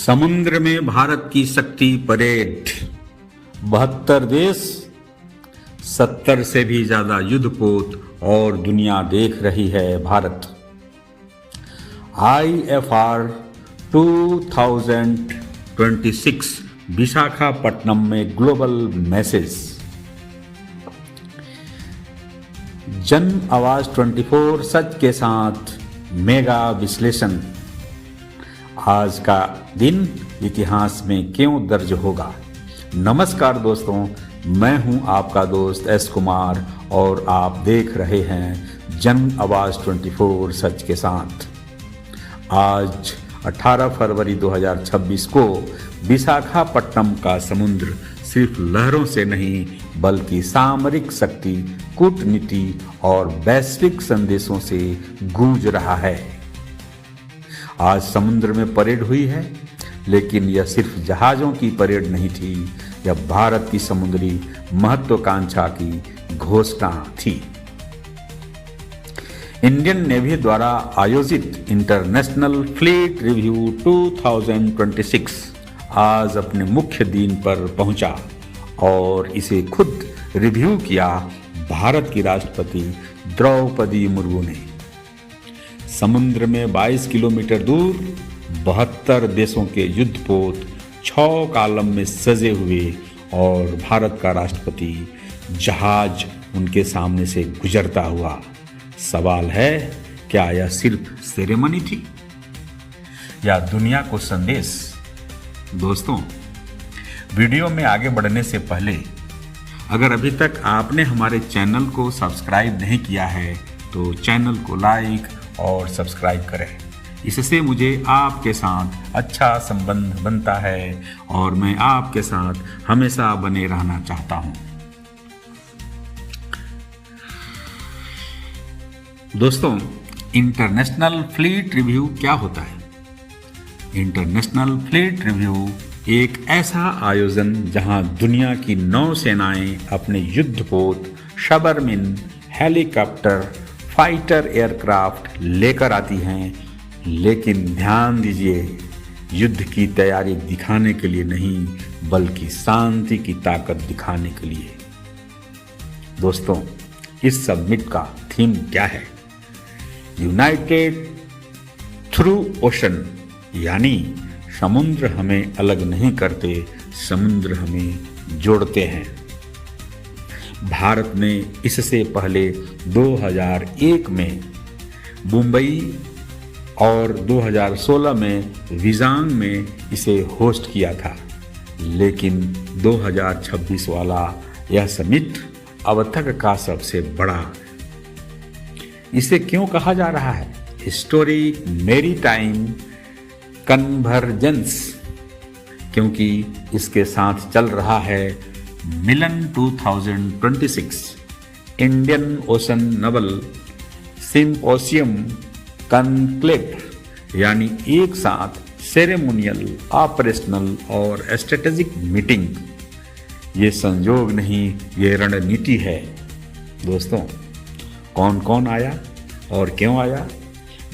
समुद्र में भारत की शक्ति परेड। 72 देश, 70 से भी ज्यादा युद्धपोत और दुनिया देख रही है भारत। IFR 2026 विशाखापट्टनम में ग्लोबल मैसेज। जन आवाज 24 सच के साथ मेगा विश्लेषण। आज का दिन इतिहास में क्यों दर्ज होगा। नमस्कार दोस्तों, मैं हूं आपका दोस्त एस कुमार और आप देख रहे हैं जन आवाज 24 सच के साथ। आज 18 फरवरी 2026 को विशाखापट्टनम का समुद्र सिर्फ लहरों से नहीं बल्कि सामरिक शक्ति, कूटनीति और वैश्विक संदेशों से गूंज रहा है। आज समुद्र में परेड हुई है, लेकिन यह सिर्फ जहाजों की परेड नहीं थी, यह भारत की समुद्री महत्वाकांक्षा की घोषणा थी। इंडियन नेवी द्वारा आयोजित इंटरनेशनल फ्लीट रिव्यू 2026 आज अपने मुख्य दिन पर पहुंचा और इसे खुद रिव्यू किया भारत की राष्ट्रपति द्रौपदी मुर्मू ने। समुद्र में 22 किलोमीटर दूर 72 देशों के युद्धपोत 6 कॉलम में सजे हुए और भारत का राष्ट्रपति जहाज उनके सामने से गुजरता हुआ। सवाल है, क्या यह सिर्फ सेरेमनी थी या दुनिया को संदेश? दोस्तों, वीडियो में आगे बढ़ने से पहले अगर अभी तक आपने हमारे चैनल को सब्सक्राइब नहीं किया है तो चैनल को लाइक और सब्सक्राइब करें। इससे मुझे आपके साथ अच्छा संबंध बनता है और मैं आपके साथ हमेशा बने रहना चाहता हूं। दोस्तों, इंटरनेशनल फ्लीट रिव्यू क्या होता है? इंटरनेशनल फ्लीट रिव्यू एक ऐसा आयोजन जहां दुनिया की 9 सेनाएं अपने युद्धपोत, सबमरीन, हेलीकॉप्टर, फाइटर एयरक्राफ्ट लेकर आती हैं, लेकिन ध्यान दीजिए, युद्ध की तैयारी दिखाने के लिए नहीं बल्कि शांति की ताकत दिखाने के लिए। दोस्तों, इस समिट का थीम क्या है? यूनाइटेड थ्रू ओशन, यानी समुद्र हमें अलग नहीं करते, समुद्र हमें जोड़ते हैं। भारत ने इससे पहले 2001 में मुंबई और 2016 में विजांग में इसे होस्ट किया था, लेकिन 2026 वाला यह समिट अब तक का सबसे बड़ा। इसे क्यों कहा जा रहा है हिस्टोरिक मैरीटाइम कन्वर्जेंस? क्योंकि इसके साथ चल रहा है मिलन 2026 इंडियन ओशन नेवल सिम्पोसियम कॉन्क्लेव, यानी एक साथ सेरेमोनियल, ऑपरेशनल और स्ट्रेटेजिक मीटिंग। ये संयोग नहीं, ये रणनीति है। दोस्तों, कौन कौन आया और क्यों आया?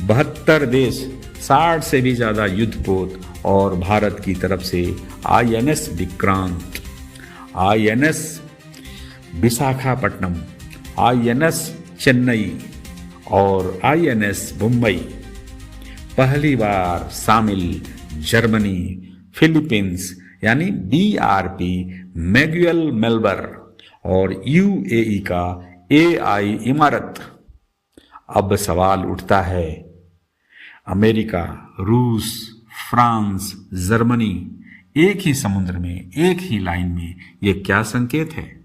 72 देश, 60 से भी ज्यादा युद्धपोत और भारत की तरफ से INS Vikrant, INS Visakhapatnam, INS Chennai और INS मुंबई। पहली बार शामिल जर्मनी, फिलीपींस यानी BRP मैग्युएल मेलबर और UAE का AI इमारत। अब सवाल उठता है, अमेरिका, रूस, फ्रांस, जर्मनी एक ही समुद्र में, एक ही लाइन में, ये क्या संकेत है?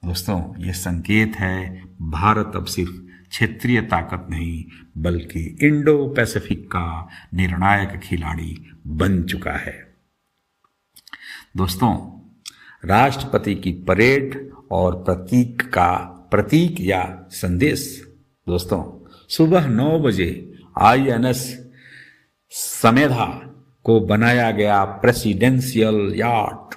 दोस्तों, ये संकेत है भारत अब सिर्फ क्षेत्रीय ताकत नहीं बल्कि इंडो पैसिफिक का निर्णायक खिलाड़ी बन चुका है। दोस्तों, राष्ट्रपति की परेड और प्रतीक या संदेश। दोस्तों, सुबह 9 बजे INS समेधा को बनाया गया प्रेसिडेंशियल याट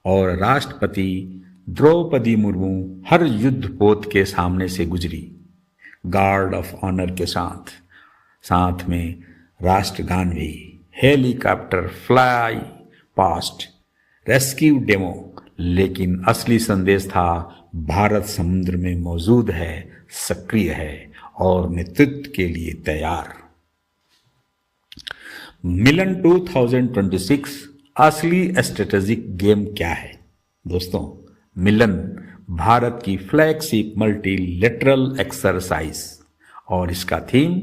और राष्ट्रपति द्रौपदी मुर्मू हर युद्धपोत के सामने से गुजरी, गार्ड ऑफ ऑनर के साथ में राष्ट्रगान भी। Helicopter fly past, rescue demo, लेकिन असली संदेश था भारत समुद्र में मौजूद है, सक्रिय है और नेतृत्व के लिए तैयार। मिलन 2026 असली स्ट्रेटेजिक गेम क्या है? दोस्तों, मिलन भारत की फ्लैगशिप मल्टीलेटरल एक्सरसाइज और इसका थीम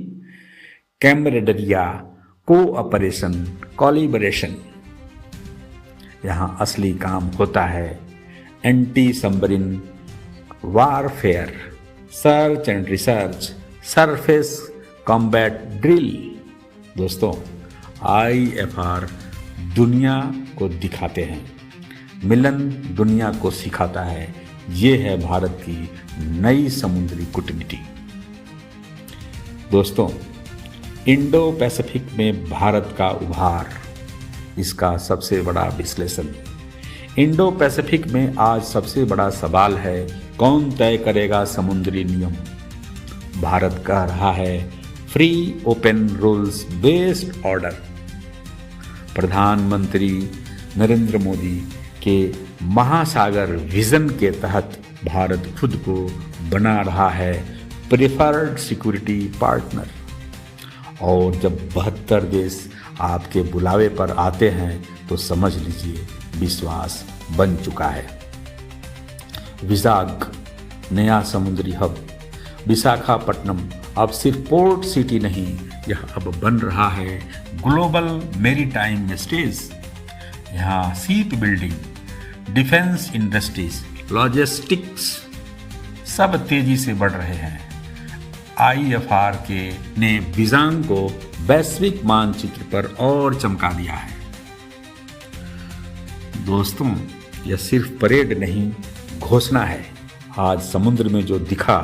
कैमरेडरिया, कोऑपरेशन, कोलिबरेशन। यहां असली काम होता है anti submarine warfare, search and research, surface combat drill. दोस्तों, IFR दुनिया को दिखाते हैं, मिलन दुनिया को सिखाता है। ये है भारत की नई समुद्री कूटनीति। दोस्तों, इंडो पैसिफिक में भारत का उभार, इसका सबसे बड़ा विश्लेषण। इंडो पैसिफिक में आज सबसे बड़ा सवाल है, कौन तय करेगा समुद्री नियम? भारत कह रहा है free open rules based order. प्रधानमंत्री नरेंद्र मोदी के महासागर विजन के तहत भारत खुद को बना रहा है प्रेफर्ड सिक्योरिटी पार्टनर। और जब 72 देश आपके बुलावे पर आते हैं तो समझ लीजिए विश्वास बन चुका है। विशाख नया समुद्री हब, विशाखापट्टनम अब सिर्फ पोर्ट सिटी नहीं, यह अब बन रहा है ग्लोबल मैरीटाइम स्टेज। यहाँ ship building, defence industries, logistics सब तेजी से बढ़ रहे हैं। IFR ने विजन को वैश्विक मानचित्र पर और चमका दिया है। दोस्तों, यह सिर्फ परेड नहीं, घोषणा है। आज समुद्र में जो दिखा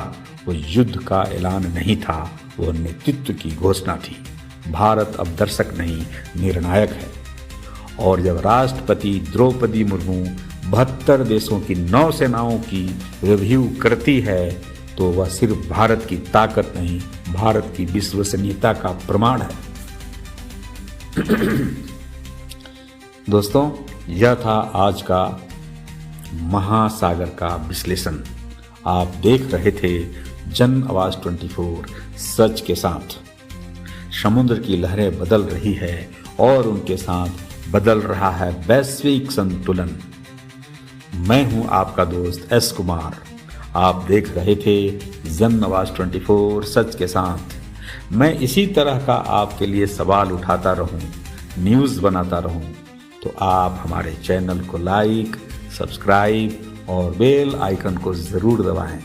वो युद्ध का ऐलान नहीं था, वो नेतृत्व की घोषणा थी। भारत अब दर्शक नहीं, निर्णायक है। और जब राष्ट्रपति द्रौपदी मुर्मू 72 देशों की नौसेनाओं की रिव्यू करती है तो वह सिर्फ भारत की ताकत नहीं, भारत की विश्वसनीयता का प्रमाण है। दोस्तों, यह था आज का महासागर का विश्लेषण। आप देख रहे थे जन आवाज 24 सच के साथ। समुद्र की लहरें बदल रही है और उनके साथ बदल रहा है वैश्विक संतुलन। मैं हूं आपका दोस्त S कुमार। आप देख रहे थे जन आवाज 24 सच के साथ। मैं इसी तरह का आपके लिए सवाल उठाता रहूं, न्यूज़ बनाता रहूं, तो आप हमारे चैनल को लाइक, सब्सक्राइब और बेल आइकन को ज़रूर दबाएं।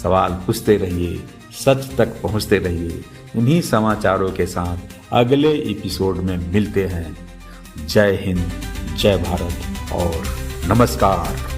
सवाल पूछते रहिए, सच तक पहुंचते रहिए। इन्हीं समाचारों के साथ अगले एपिसोड में मिलते हैं। जय हिंद, जय भारत और नमस्कार।